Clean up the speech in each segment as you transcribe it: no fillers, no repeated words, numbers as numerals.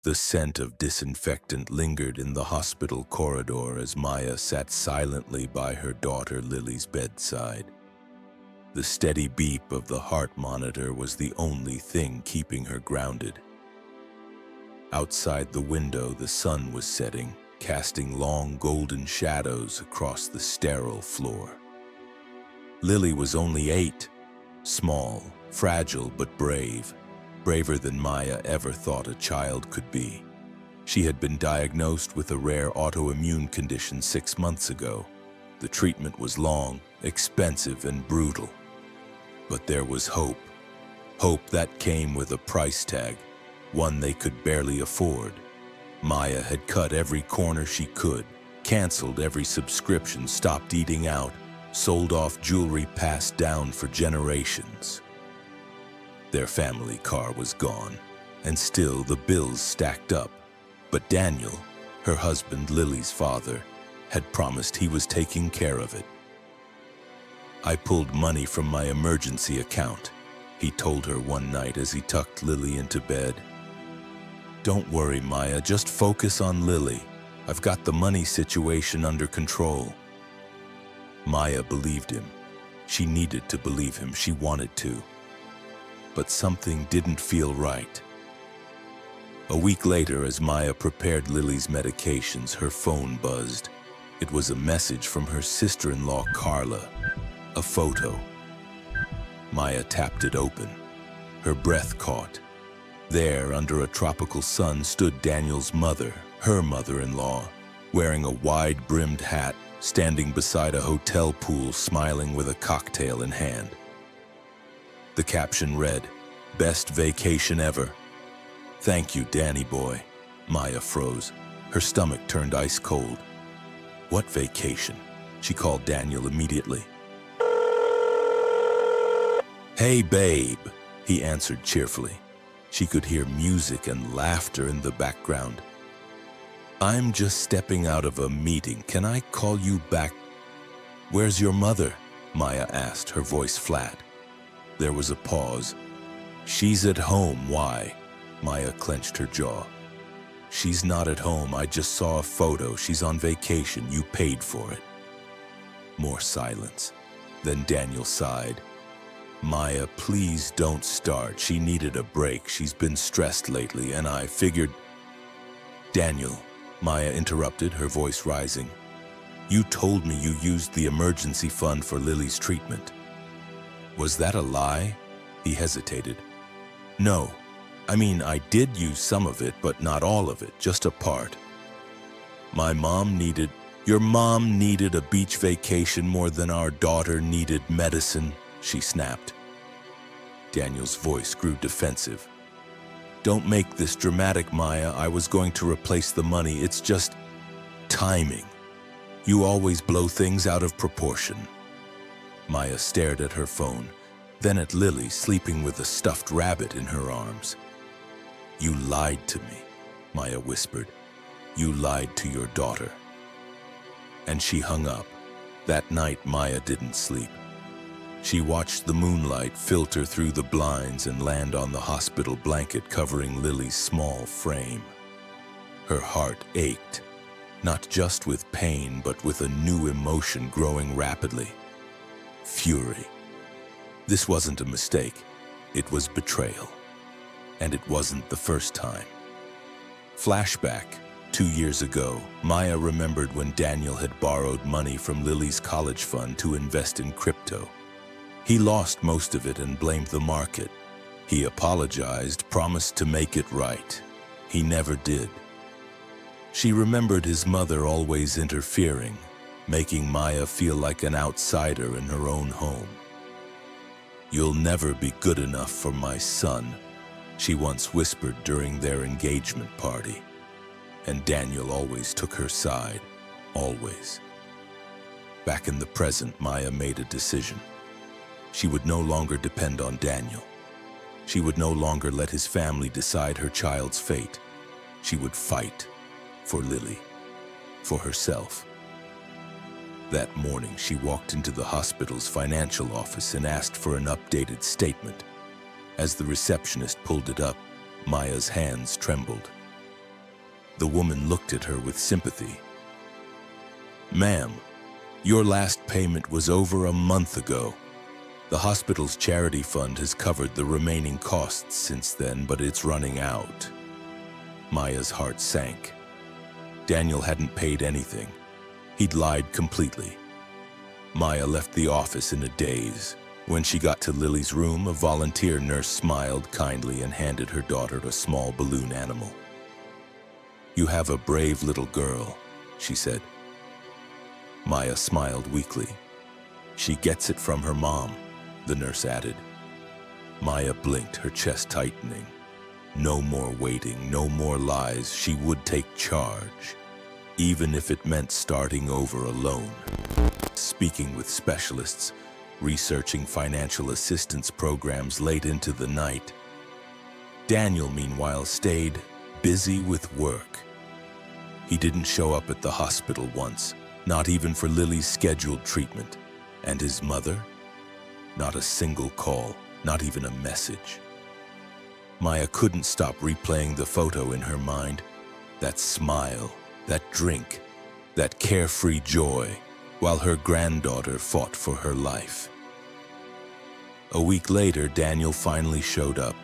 The scent of disinfectant lingered in the hospital corridor as Maya sat silently by her daughter Lily's bedside. The steady beep of the heart monitor was the only thing keeping her grounded. Outside the window, the sun was setting, casting long golden shadows across the sterile floor. Lily was only 8, small, fragile but brave, braver than Maya ever thought a child could be. She had been diagnosed with a rare autoimmune condition 6 months ago. The treatment was long, expensive, and brutal. But there was hope. Hope that came with a price tag, one they could barely afford. Maya had cut every corner she could, canceled every subscription, stopped eating out, sold off jewelry passed down for generations. Their family car was gone, and still the bills stacked up. But Daniel, her husband Lily's father, had promised he was taking care of it. "I pulled money from my emergency account," he told her one night as he tucked Lily into bed. "Don't worry, Maya, just focus on Lily. I've got the money situation under control." Maya believed him. She needed to believe him. She wanted to. But something didn't feel right. A week later, as Maya prepared Lily's medications, her phone buzzed. It was a message from her sister-in-law, Carla. A photo. Maya tapped it open. Her breath caught. There, under a tropical sun, stood Daniel's mother, her mother-in-law, wearing a wide-brimmed hat, standing beside a hotel pool, smiling with a cocktail in hand. The caption read, "Best vacation ever." "Thank you, Danny boy." Maya froze. Her stomach turned ice cold. "What vacation?" She called Daniel immediately. "Hey, babe," he answered cheerfully. She could hear music and laughter in the background. "I'm just stepping out of a meeting. Can I call you back?" "Where's your mother?" Maya asked, her voice flat. There was a pause. "She's at home. Why?" Maya clenched her jaw. "She's not at home. I just saw a photo. She's on vacation. You paid for it." More silence. Then Daniel sighed. "Maya, please don't start. She needed a break. She's been stressed lately, and I figured—" "Daniel," Maya interrupted, her voice rising. "You told me you used the emergency fund for Lily's treatment." "Was that a lie?" He hesitated. "No. I mean, I did use some of it, but not all of it, just a part." Your mom needed a beach vacation more than our daughter needed medicine," she snapped. Daniel's voice grew defensive. "Don't make this dramatic, Maya. I was going to replace the money. It's just timing. You always blow things out of proportion." Maya stared at her phone, then at Lily sleeping with a stuffed rabbit in her arms. "You lied to me," Maya whispered. "You lied to your daughter." And she hung up. That night, Maya didn't sleep. She watched the moonlight filter through the blinds and land on the hospital blanket covering Lily's small frame. Her heart ached, not just with pain, but with a new emotion growing rapidly. Fury. This wasn't a mistake. It was betrayal. And it wasn't the first time. Flashback. 2 years ago, Maya remembered when Daniel had borrowed money from Lily's college fund to invest in crypto. He lost most of it and blamed the market. He apologized, promised to make it right. He never did. She remembered his mother always interfering, making Maya feel like an outsider in her own home. "You'll never be good enough for my son," she once whispered during their engagement party. And Daniel always took her side, always. Back in the present, Maya made a decision. She would no longer depend on Daniel. She would no longer let his family decide her child's fate. She would fight for Lily, for herself. That morning, she walked into the hospital's financial office and asked for an updated statement. As the receptionist pulled it up, Maya's hands trembled. The woman looked at her with sympathy. "Ma'am, your last payment was over a month ago. The hospital's charity fund has covered the remaining costs since then, but it's running out." Maya's heart sank. Daniel hadn't paid anything. He'd lied completely. Maya left the office in a daze. When she got to Lily's room, a volunteer nurse smiled kindly and handed her daughter a small balloon animal. "You have a brave little girl," she said. Maya smiled weakly. "She gets it from her mom," the nurse added. Maya blinked, her chest tightening. No more waiting, no more lies. She would take charge, even if it meant starting over alone. Speaking with specialists, researching financial assistance programs late into the night. Daniel, meanwhile, stayed busy with work. He didn't show up at the hospital once, not even for Lily's scheduled treatment. And his mother? Not a single call, not even a message. Maya couldn't stop replaying the photo in her mind. That smile, that drink, that carefree joy, while her granddaughter fought for her life. A week later, Daniel finally showed up.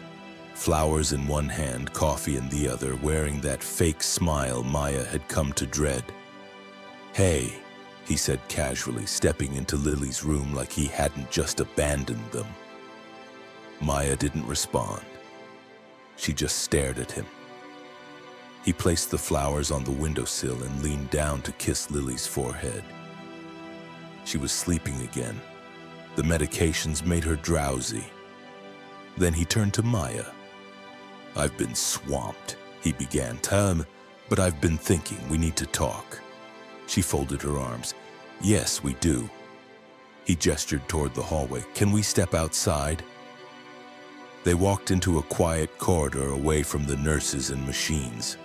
Flowers in one hand, coffee in the other, wearing that fake smile Maya had come to dread. "Hey," he said casually, stepping into Lily's room like he hadn't just abandoned them. Maya didn't respond. She just stared at him. He placed the flowers on the windowsill and leaned down to kiss Lily's forehead. She was sleeping again. The medications made her drowsy. Then he turned to Maya. "I've been swamped," he began. "But I've been thinking we need to talk." She folded her arms. "Yes, we do." He gestured toward the hallway. "Can we step outside?" They walked into a quiet corridor away from the nurses and machines.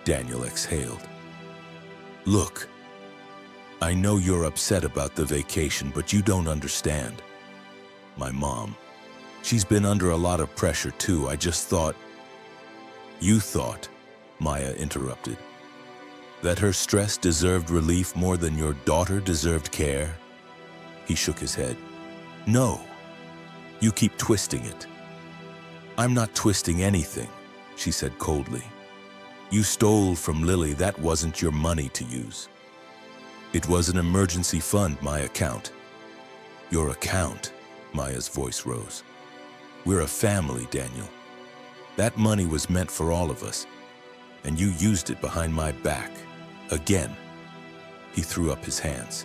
Daniel exhaled. "Look, I know you're upset about the vacation, but you don't understand. My mom, she's been under a lot of pressure too. I just thought..." "You thought," Maya interrupted, "that her stress deserved relief more than your daughter deserved care?" He shook his head. "No. You keep twisting it." "I'm not twisting anything," she said coldly. "You stole from Lily. That wasn't your money to use. It was an emergency fund, my account." "Your account?" Maya's voice rose. "We're a family, Daniel. That money was meant for all of us, and you used it behind my back. Again." He threw up his hands.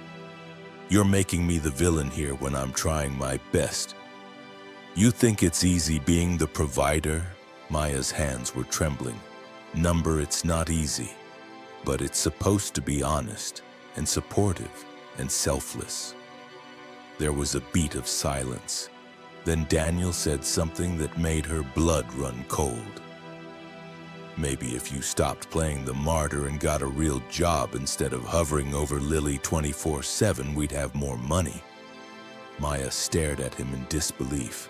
"You're making me the villain here when I'm trying my best. You think it's easy being the provider?" Maya's hands were trembling. "Number, it's not easy, but it's supposed to be honest and supportive and selfless." There was a beat of silence. Then Daniel said something that made her blood run cold. "Maybe if you stopped playing the martyr and got a real job instead of hovering over Lily 24/7, we'd have more money." Maya stared at him in disbelief.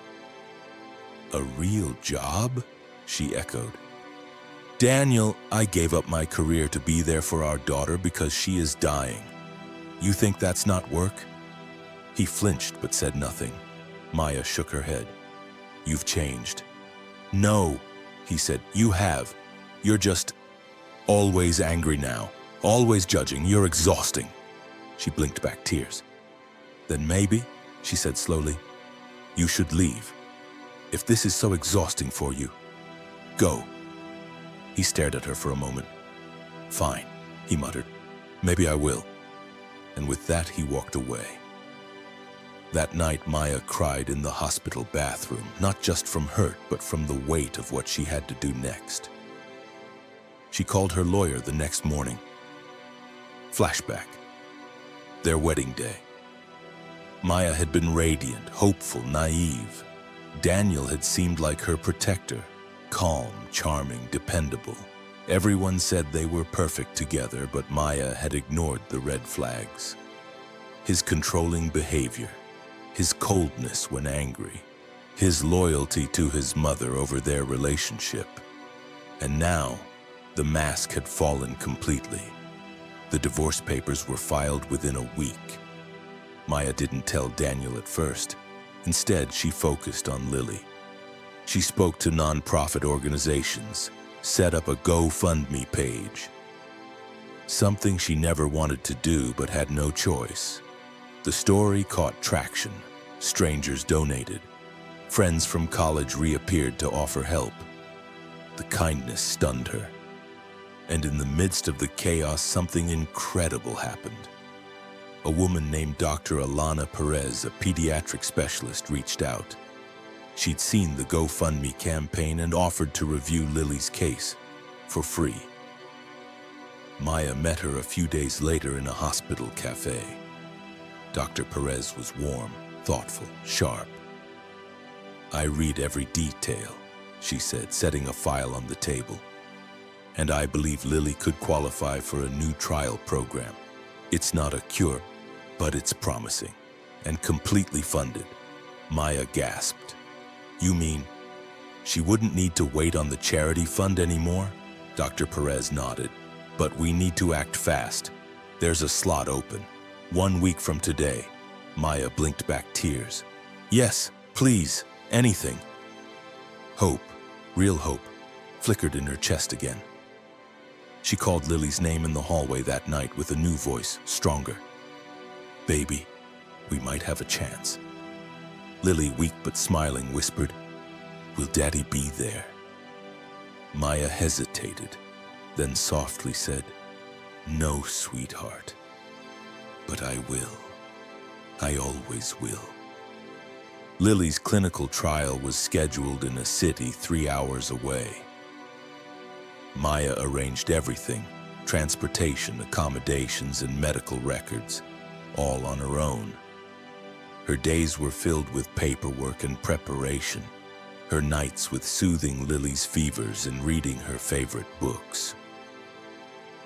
"A real job?" she echoed. "Daniel, I gave up my career to be there for our daughter because she is dying. You think that's not work?" He flinched but said nothing. Maya shook her head. "You've changed." "No," he said, "you have. You're just always angry now, always judging. You're exhausting." She blinked back tears. "Then maybe," she said slowly, "you should leave. If this is so exhausting for you, go." He stared at her for a moment. "Fine," he muttered. "Maybe I will." And with that, he walked away. That night, Maya cried in the hospital bathroom, not just from hurt, but from the weight of what she had to do next. She called her lawyer the next morning. Flashback. Their wedding day. Maya had been radiant, hopeful, naive. Daniel had seemed like her protector, calm, charming, dependable. Everyone said they were perfect together, but Maya had ignored the red flags. His controlling behavior, his coldness when angry, his loyalty to his mother over their relationship. And now, The mask had fallen completely. The divorce papers were filed within a week. Maya didn't tell Daniel at first. Instead, she focused on Lily. She spoke to nonprofit organizations, set up a GoFundMe page. Something she never wanted to do but had no choice. The story caught traction. Strangers donated. Friends from college reappeared to offer help. The kindness stunned her. And in the midst of the chaos, something incredible happened. A woman named Dr. Alana Perez, a pediatric specialist, reached out. She'd seen the GoFundMe campaign and offered to review Lily's case for free. Maya met her a few days later in a hospital cafe. Dr. Perez was warm, thoughtful, sharp. "I read every detail," she said, setting a file on the table. "And I believe Lily could qualify for a new trial program. It's not a cure, but it's promising and completely funded." Maya gasped. "You mean she wouldn't need to wait on the charity fund anymore?" Dr. Perez nodded. "But we need to act fast. There's a slot open. 1 week from today." Maya blinked back tears. "Yes, please, anything." Hope, real hope, flickered in her chest again. She called Lily's name in the hallway that night with a new voice, stronger. "Baby, we might have a chance." Lily, weak but smiling, whispered, "Will Daddy be there?" Maya hesitated, then softly said, "No, sweetheart, but I will. I always will." Lily's clinical trial was scheduled in a city 3 hours away. Maya arranged everything, transportation, accommodations, and medical records, all on her own. Her days were filled with paperwork and preparation, her nights with soothing Lily's fevers and reading her favorite books.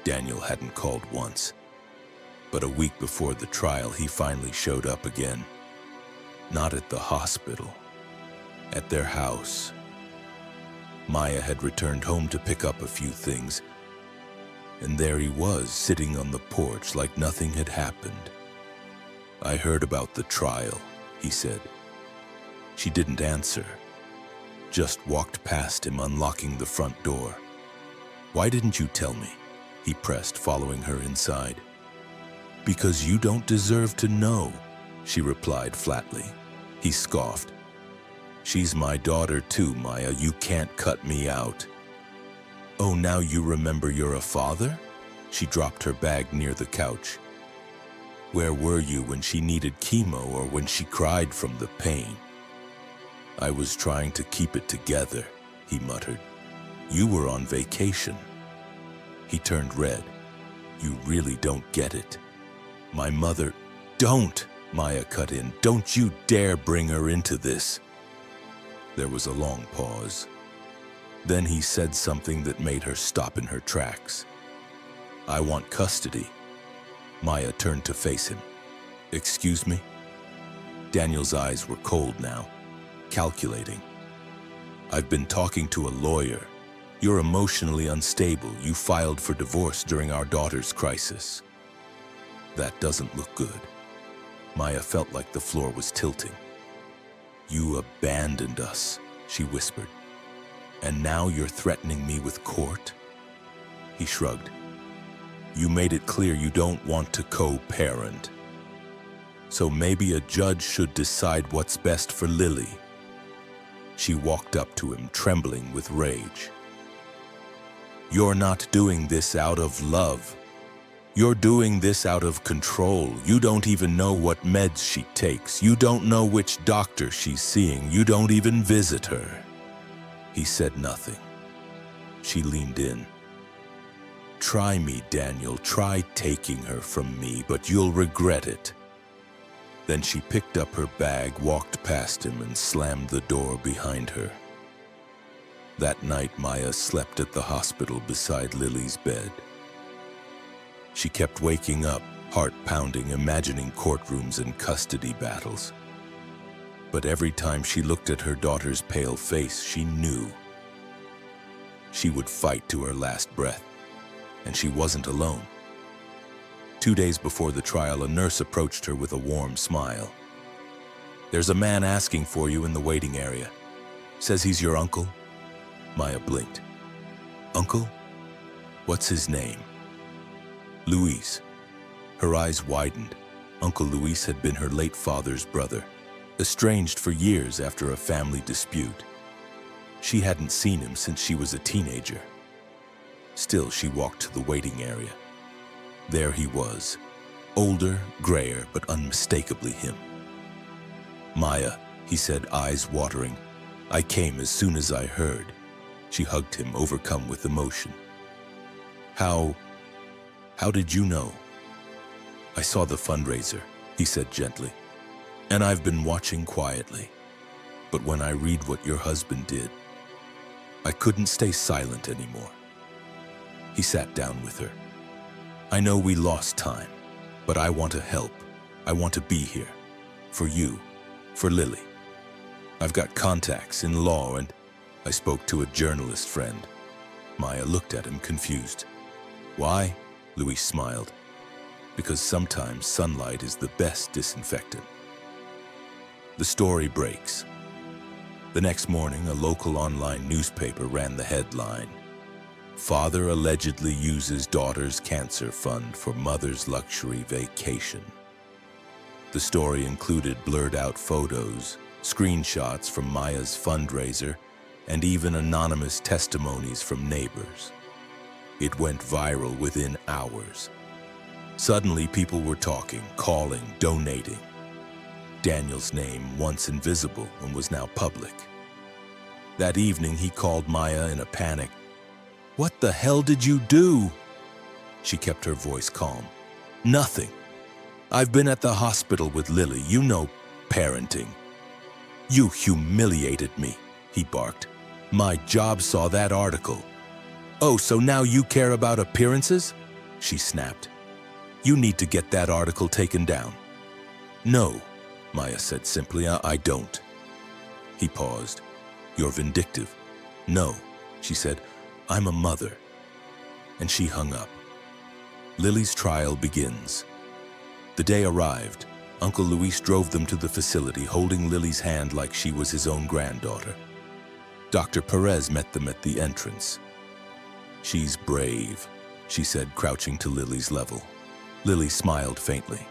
Daniel hadn't called once, but a week before the trial, he finally showed up again. Not at the hospital, at their house. Maya had returned home to pick up a few things, and there he was, sitting on the porch like nothing had happened. "I heard about the trial," he said. She didn't answer, just walked past him, unlocking the front door. "Why didn't you tell me?" he pressed, following her inside. "Because you don't deserve to know," she replied flatly. He scoffed. "She's my daughter too, Maya. You can't cut me out." "Oh, now you remember you're a father?" She dropped her bag near the couch. "Where were you when she needed chemo or when she cried from the pain?" "I was trying to keep it together," he muttered. "You were on vacation." He turned red. "You really don't get it. My mother—" "Don't!" Maya cut in. "Don't you dare bring her into this." There was a long pause. Then he said something that made her stop in her tracks. "I want custody." Maya turned to face him. "Excuse me?" Daniel's eyes were cold now, calculating. "I've been talking to a lawyer. You're emotionally unstable. You filed for divorce during our daughter's crisis." "That doesn't look good." Maya felt like the floor was tilting. "You abandoned us," she whispered. "And now you're threatening me with court?" He shrugged. "You made it clear you don't want to co-parent. So maybe a judge should decide what's best for Lily." She walked up to him, trembling with rage. "You're not doing this out of love. You're doing this out of control. You don't even know what meds she takes. You don't know which doctor she's seeing. You don't even visit her." He said nothing. She leaned in. "Try me, Daniel. Try taking her from me, but you'll regret it." Then she picked up her bag, walked past him, and slammed the door behind her. That night, Maya slept at the hospital beside Lily's bed. She kept waking up, heart pounding, imagining courtrooms and custody battles. But every time she looked at her daughter's pale face, she knew. She would fight to her last breath, and she wasn't alone. 2 days before the trial, a nurse approached her with a warm smile. "There's a man asking for you in the waiting area. Says he's your uncle." Maya blinked. "Uncle? What's his name?" "Luis." Her eyes widened. Uncle Luis had been her late father's brother, estranged for years after a family dispute. She hadn't seen him since she was a teenager. Still, she walked to the waiting area. There he was, older, grayer, but unmistakably him. "Maya," he said, eyes watering. "I came as soon as I heard." She hugged him, overcome with emotion. How did you know?" "I saw the fundraiser," he said gently, "and I've been watching quietly. But when I read what your husband did, I couldn't stay silent anymore." He sat down with her. "I know we lost time, but I want to help. I want to be here. For you, for Lily. I've got contacts in law and..." "I spoke to a journalist friend." Maya looked at him, confused. "Why?" Luis smiled. "Because sometimes sunlight is the best disinfectant." The story breaks. The next morning, a local online newspaper ran the headline, "Father allegedly uses daughter's cancer fund for mother's luxury vacation." The story included blurred-out photos, screenshots from Maya's fundraiser, and even anonymous testimonies from neighbors. It went viral within hours. Suddenly, people were talking, calling, donating. Daniel's name, once invisible and was now public. That evening, he called Maya in a panic. "What the hell did you do?" She kept her voice calm. "Nothing. I've been at the hospital with Lily, you know, parenting." "You humiliated me," he barked. "My job saw that article." "Oh, so now you care about appearances?" she snapped. "You need to get that article taken down." "No," Maya said simply, I don't." He paused. "You're vindictive." "No," she said, "I'm a mother." And she hung up. Lily's trial begins. The day arrived. Uncle Luis drove them to the facility, holding Lily's hand like she was his own granddaughter. Dr. Perez met them at the entrance. "She's brave," she said, crouching to Lily's level. Lily smiled faintly.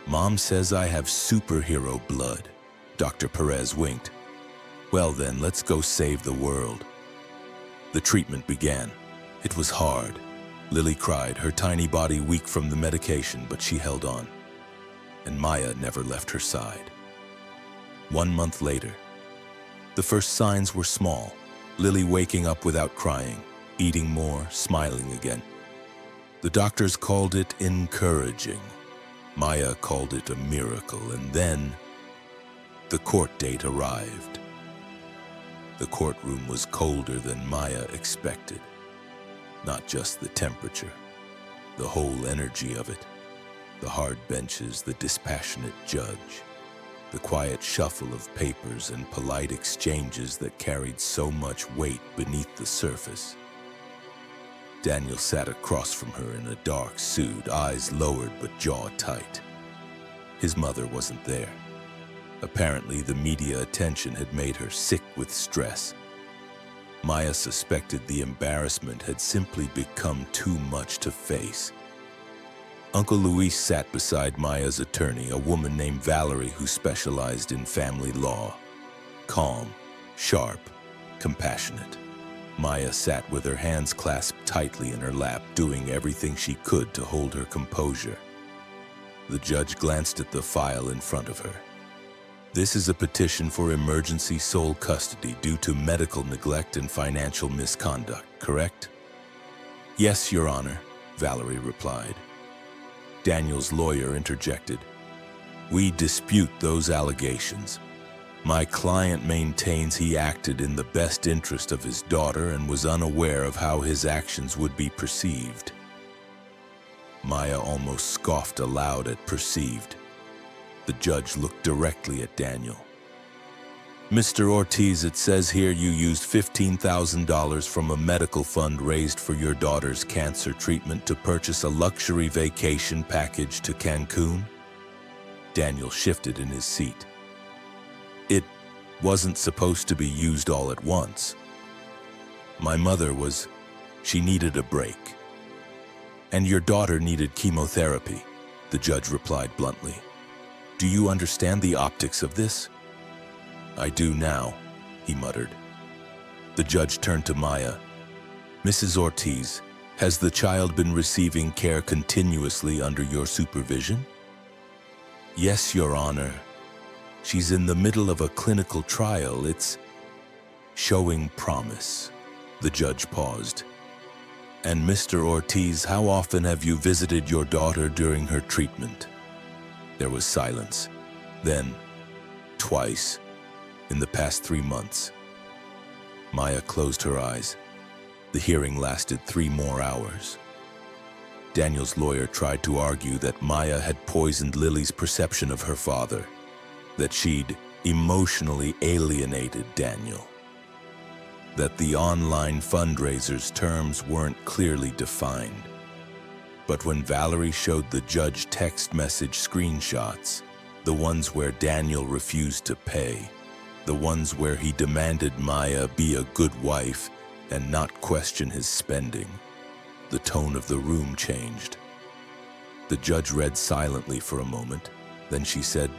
"Mom says I have superhero blood." Dr. Perez winked. "Well then, let's go save the world." The treatment began. It was hard. Lily cried, her tiny body weak from the medication, but she held on. And Maya never left her side. 1 month later, the first signs were small. Lily waking up without crying, eating more, smiling again. The doctors called it encouraging. Maya called it a miracle, and then the court date arrived. The courtroom was colder than Maya expected. Not just the temperature, the whole energy of it. The hard benches, the dispassionate judge, the quiet shuffle of papers and polite exchanges that carried so much weight beneath the surface. Daniel sat across from her in a dark suit, eyes lowered but jaw tight. His mother wasn't there. Apparently, the media attention had made her sick with stress. Maya suspected the embarrassment had simply become too much to face. Uncle Luis sat beside Maya's attorney, a woman named Valerie who specialized in family law. Calm, sharp, compassionate. Maya sat with her hands clasped tightly in her lap, doing everything she could to hold her composure. The judge glanced at the file in front of her. "This is a petition for emergency sole custody due to medical neglect and financial misconduct, correct?" "Yes, Your Honor," Valerie replied. Daniel's lawyer interjected. "We dispute those allegations. My client maintains he acted in the best interest of his daughter and was unaware of how his actions would be perceived." Maya almost scoffed aloud at perceived. The judge looked directly at Daniel. Mr. Ortiz, it says here you used $15,000 from a medical fund raised for your daughter's cancer treatment to purchase a luxury vacation package to Cancun? Daniel shifted in his seat. It wasn't supposed to be used all at once. My mother she needed a break. And your daughter needed chemotherapy, the judge replied bluntly. Do you understand the optics of this? I do now, he muttered. The judge turned to Maya. Mrs. Ortiz, has the child been receiving care continuously under your supervision? Yes, Your Honor. She's in the middle of a clinical trial. It's showing promise. The judge paused. And Mr. Ortiz, how often have you visited your daughter during her treatment? There was silence. Then, twice, in the past 3 months. Maya closed her eyes. The hearing lasted 3 more hours. Daniel's lawyer tried to argue that Maya had poisoned Lily's perception of her father, that she'd emotionally alienated Daniel, that the online fundraiser's terms weren't clearly defined. But when Valerie showed the judge text message screenshots, the ones where Daniel refused to pay, the ones where he demanded Maya be a good wife and not question his spending, the tone of the room changed. The judge read silently for a moment, then she said,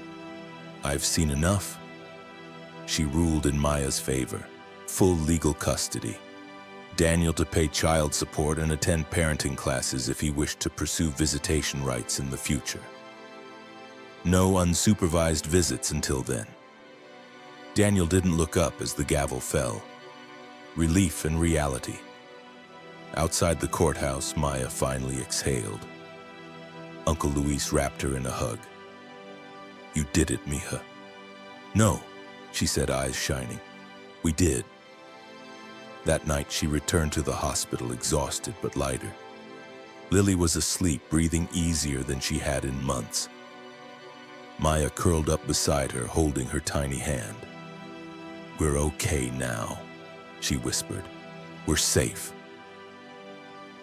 I've seen enough. She ruled in Maya's favor. Full legal custody. Daniel to pay child support and attend parenting classes if he wished to pursue visitation rights in the future. No unsupervised visits until then. Daniel didn't look up as the gavel fell. Relief and reality. Outside the courthouse, Maya finally exhaled. Uncle Luis wrapped her in a hug. You did it, mija. No, she said, eyes shining. We did. That night, she returned to the hospital exhausted but lighter. Lily was asleep, breathing easier than she had in months. Maya curled up beside her, holding her tiny hand. We're okay now, she whispered. We're safe.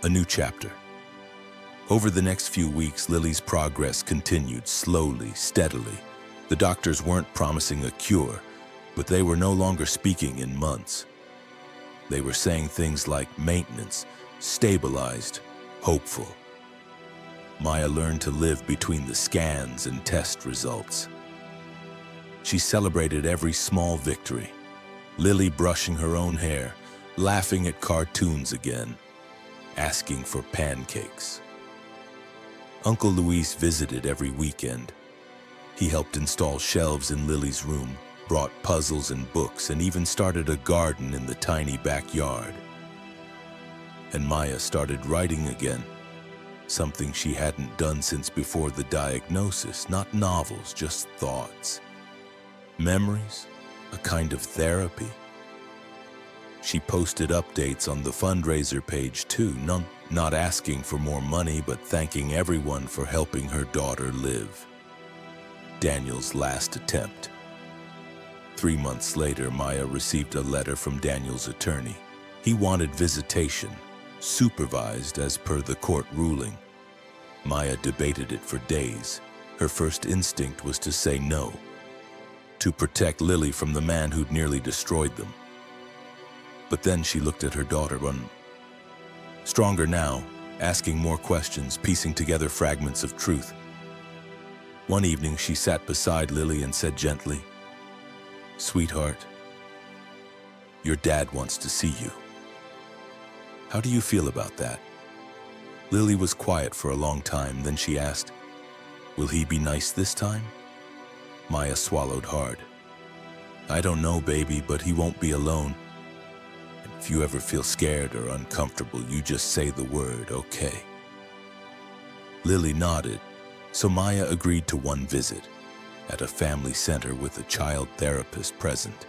A new chapter. Over the next few weeks, Lily's progress continued slowly, steadily. The doctors weren't promising a cure, but they were no longer speaking in months. They were saying things like maintenance, stabilized, hopeful. Maya learned to live between the scans and test results. She celebrated every small victory. Lily brushing her own hair, laughing at cartoons again, asking for pancakes. Uncle Luis visited every weekend. He helped install shelves in Lily's room, brought puzzles and books, and even started a garden in the tiny backyard. And Maya started writing again, something she hadn't done since before the diagnosis. Not novels, just thoughts. Memories, a kind of therapy. She posted updates on the fundraiser page too, not asking for more money, but thanking everyone for helping her daughter live. Daniel's last attempt. 3 months later, Maya received a letter from Daniel's attorney. He wanted visitation, supervised as per the court ruling. Maya debated it for days. Her first instinct was to say no, to protect Lily from the man who'd nearly destroyed them. But then she looked at her daughter, stronger now, asking more questions, piecing together fragments of truth. One evening, she sat beside Lily and said gently, Sweetheart, your dad wants to see you. How do you feel about that? Lily was quiet for a long time, then she asked, Will he be nice this time? Maya swallowed hard. I don't know, baby, but he won't be alone. And if you ever feel scared or uncomfortable, you just say the word, okay? Lily nodded, so Maya agreed to one visit at a family center with a child therapist present.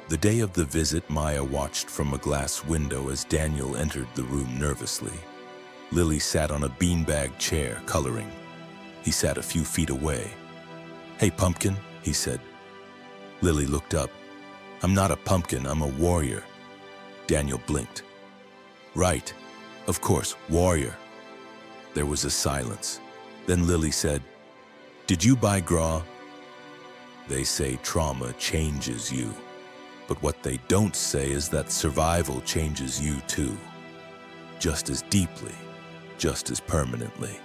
The day of the visit, Maya watched from a glass window as Daniel entered the room nervously. Lily sat on a beanbag chair, coloring. He sat a few feet away. Hey, Pumpkin, he said. Lily looked up. "I'm not a pumpkin, I'm a warrior." Daniel blinked. "Right, of course, warrior." There was a silence. Then Lily said, "Did you buy gras?" They say trauma changes you, but what they don't say is that survival changes you too. Just as deeply, just as permanently.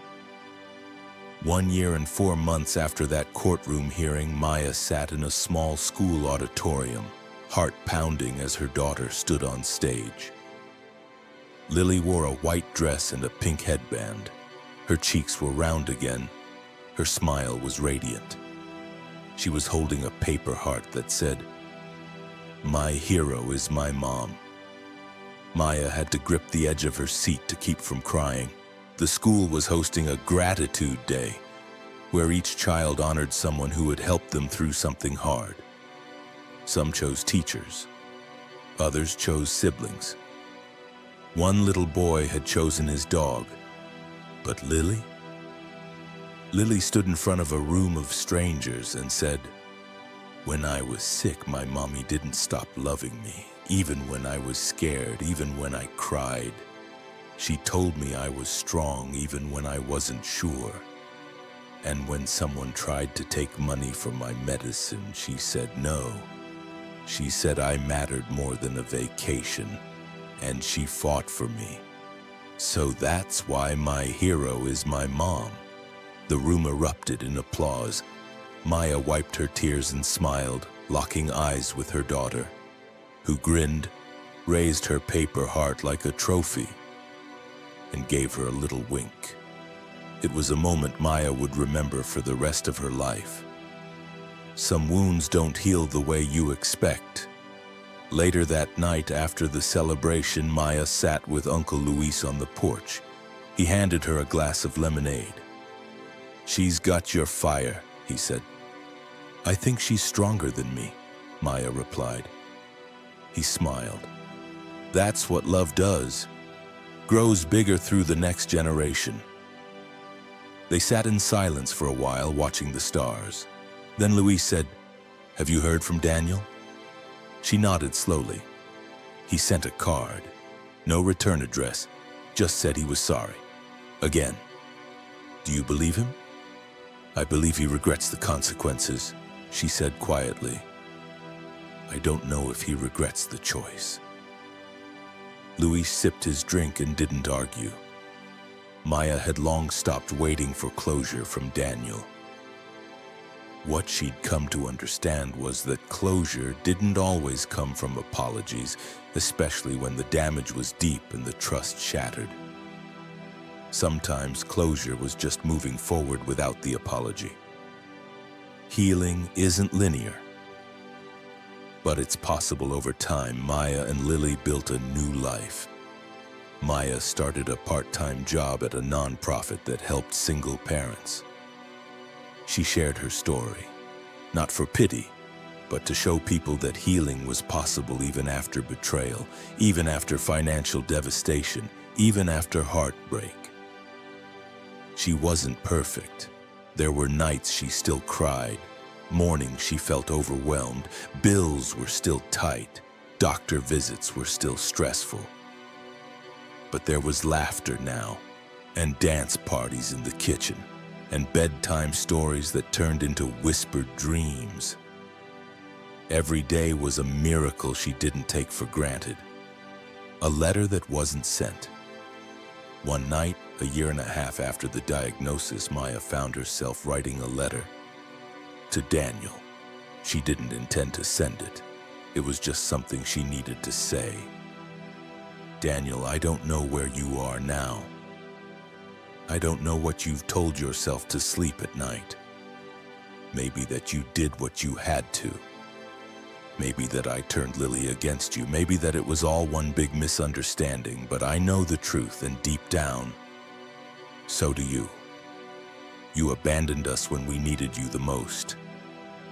1 year and 4 months after that courtroom hearing, Maya sat in a small school auditorium, heart pounding as her daughter stood on stage. Lily wore a white dress and a pink headband. Her cheeks were round again. Her smile was radiant. She was holding a paper heart that said, "My hero is my mom." Maya had to grip the edge of her seat to keep from crying. The school was hosting a gratitude day, where each child honored someone who had helped them through something hard. Some chose teachers. Others chose siblings. One little boy had chosen his dog. But Lily? Lily stood in front of a room of strangers and said, "When I was sick, my mommy didn't stop loving me, even when I was scared, even when I cried. She told me I was strong even when I wasn't sure. And when someone tried to take money for my medicine, she said no. She said I mattered more than a vacation, and she fought for me. So that's why my hero is my mom." The room erupted in applause. Maya wiped her tears and smiled, locking eyes with her daughter, who grinned, raised her paper heart like a trophy, and gave her a little wink. It was a moment Maya would remember for the rest of her life. Some wounds don't heal the way you expect. Later that night, after the celebration, Maya sat with Uncle Luis on the porch. He handed her a glass of lemonade. "She's got your fire," he said. "I think she's stronger than me," Maya replied. He smiled. "That's what love does. Grows bigger through the next generation." They sat in silence for a while, watching the stars. Then Luis said, "Have you heard from Daniel?" She nodded slowly. "He sent a card. No return address. Just said he was sorry. Again. Do you believe him?" "I believe he regrets the consequences," she said quietly. "I don't know if he regrets the choice." Luis sipped his drink and didn't argue. Maya had long stopped waiting for closure from Daniel. What she'd come to understand was that closure didn't always come from apologies, especially when the damage was deep and the trust shattered. Sometimes closure was just moving forward without the apology. Healing isn't linear, but it's possible over time. Maya and Lily built a new life. Maya started a part-time job at a nonprofit that helped single parents. She shared her story, not for pity, but to show people that healing was possible even after betrayal, even after financial devastation, even after heartbreak. She wasn't perfect. There were nights she still cried, mornings she felt overwhelmed, bills were still tight, doctor visits were still stressful. But there was laughter now, and dance parties in the kitchen, and bedtime stories that turned into whispered dreams. Every day was a miracle she didn't take for granted. A letter that wasn't sent. One night, a year and a half after the diagnosis, Maya found herself writing a letter to Daniel. She didn't intend to send it. It was just something she needed to say. "Daniel, I don't know where you are now. I don't know what you've told yourself to sleep at night. Maybe that you did what you had to. Maybe that I turned Lily against you. Maybe that it was all one big misunderstanding, but I know the truth, and deep down, so do you. You abandoned us when we needed you the most.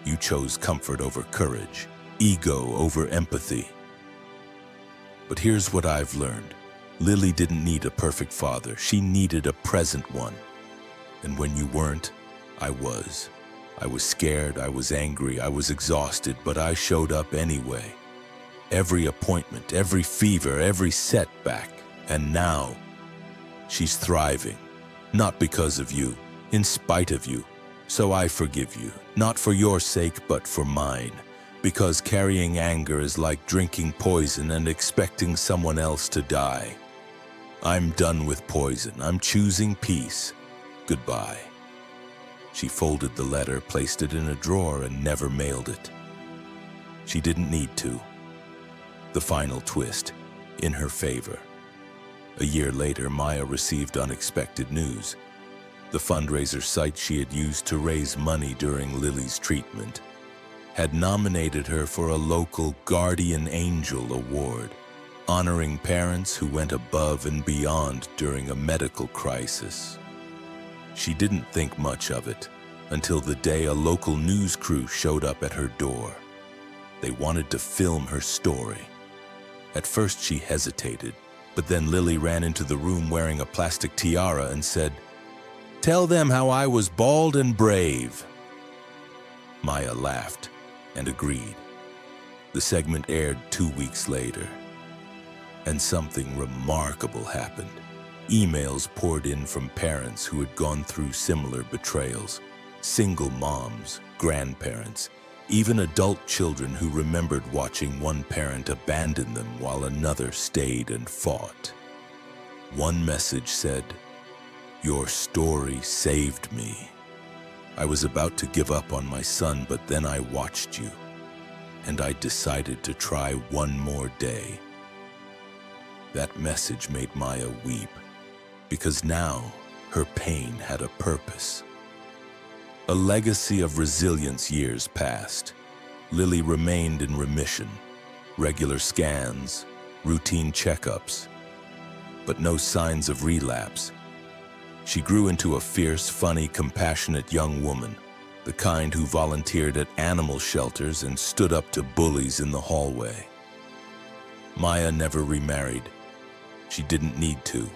You chose comfort over courage, ego over empathy. But here's what I've learned. Lily didn't need a perfect father. She needed a present one. And when you weren't, I was. I was scared, I was angry, I was exhausted, but I showed up anyway. Every appointment, every fever, every setback. And now, she's thriving. Not because of you, in spite of you. So I forgive you, not for your sake, but for mine. Because carrying anger is like drinking poison and expecting someone else to die. I'm done with poison. I'm choosing peace. Goodbye. She folded the letter, placed it in a drawer, and never mailed it. She didn't need to. The final twist, in her favor. A year later, Maya received unexpected news. The fundraiser site she had used to raise money during Lily's treatment had nominated her for a local Guardian Angel Award, honoring parents who went above and beyond during a medical crisis. She didn't think much of it until the day a local news crew showed up at her door. They wanted to film her story. At first she hesitated, but then Lily ran into the room wearing a plastic tiara and said, "Tell them how I was bald and brave." Maya laughed and agreed. The segment aired 2 weeks later, and something remarkable happened. Emails poured in from parents who had gone through similar betrayals, single moms, grandparents, even adult children who remembered watching one parent abandon them while another stayed and fought. One message said, "Your story saved me. I was about to give up on my son, but then I watched you, and I decided to try one more day." That message made Maya weep, because now her pain had a purpose. A legacy of resilience. Years passed. Lily remained in remission, regular scans, routine checkups, but no signs of relapse. She grew into a fierce, funny, compassionate young woman, the kind who volunteered at animal shelters and stood up to bullies in the hallway. Maya never remarried. She didn't need to.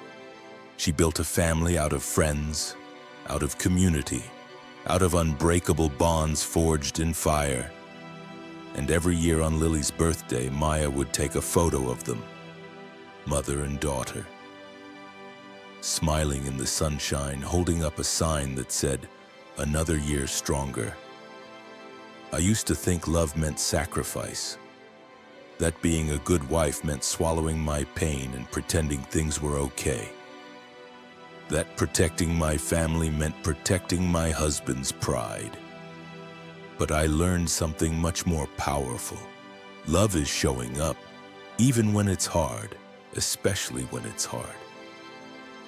She built a family out of friends, out of community, out of unbreakable bonds forged in fire. And every year on Lily's birthday, Maya would take a photo of them, mother and daughter, smiling in the sunshine, holding up a sign that said, "Another year stronger." I used to think love meant sacrifice, that being a good wife meant swallowing my pain and pretending things were okay, that protecting my family meant protecting my husband's pride. But I learned something much more powerful. Love is showing up, even when it's hard, especially when it's hard.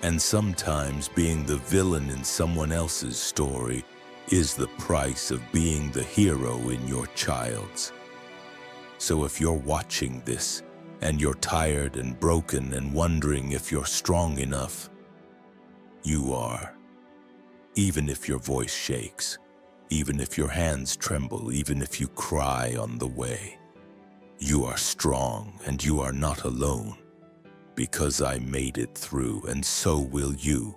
And sometimes being the villain in someone else's story is the price of being the hero in your child's. So if you're watching this and you're tired and broken and wondering if you're strong enough, you are. Even if your voice shakes, even if your hands tremble, even if you cry on the way, you are strong and you are not alone. Because I made it through, and so will you.